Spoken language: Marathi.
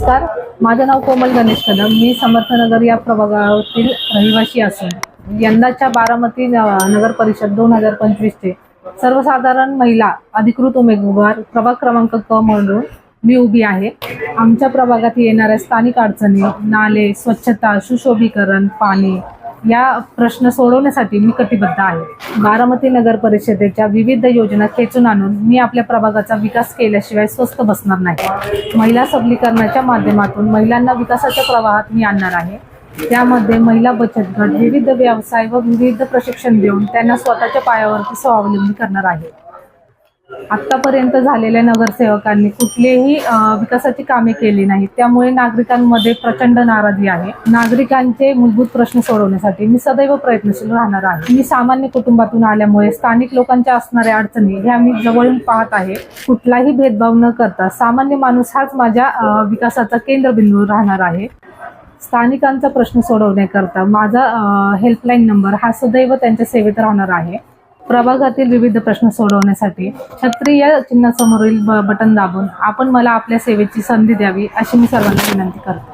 नमस्कार, माझं नाव कोमल गणेश कदम. मी समर्थनगर या प्रभागातील रहिवासी असून यंदाच्या बारामती नगर परिषद 2025चे सर्वसाधारण महिला अधिकृत उमेदवार प्रभाग क्रमांक क म्हणून मी उभी आहे. आमच्या प्रभागात येणाऱ्या स्थानिक अडचणी, नाले, स्वच्छता, सुशोभीकरण, पाणी या प्रश्न सोडवण्यासाठी मी कटिबद्ध आहे. बारामती नगर परिषदेच्या विविध योजना खेचून आणून मी आपल्या प्रभागाचा विकास केल्याशिवाय स्वस्थ बसणार नाही. महिला सबलीकरणाच्या माध्यमातून महिलांना विकासाच्या प्रवाहात मी आणणार आहे. त्यामध्ये महिला बचत गट, विविध व्यवसाय व विविध प्रशिक्षण देऊन त्यांना स्वतःच्या पायावरती स्वावलंबी करणार आहे. आतापर्यंत झालेल्या नगरसेवकांनी कुठलेही विकासाची कामे केली नाहीत, त्यामुळे नागरिकांमध्ये प्रचंड नाराजी आहे. नागरिकांचे मूलभूत प्रश्न सोडवण्यासाठी मी सदैव प्रयत्नशील राहणार आहे. मी सामान्य कुटुंबातून आल्यामुळे स्थानिक लोकांच्या असणाऱ्या अडचणी ह्या मी जवळून पाहत आहे. कुठलाही भेदभाव न करता सामान्य माणूस हाच माझ्या विकासाचा केंद्रबिंदू राहणार आहे. स्थानिकांचा प्रश्न सोडवण्याकरता माझा हेल्पलाईन नंबर हा सदैव त्यांच्या सेवेत राहणार आहे. प्रभागातील विविध प्रश्न सोडवण्यासाठी छत्री या चिन्हासमोरील बटन दाबून आपण मला आपल्या सेवेची संधी द्यावी अशी मी सर्वांना विनंती करते.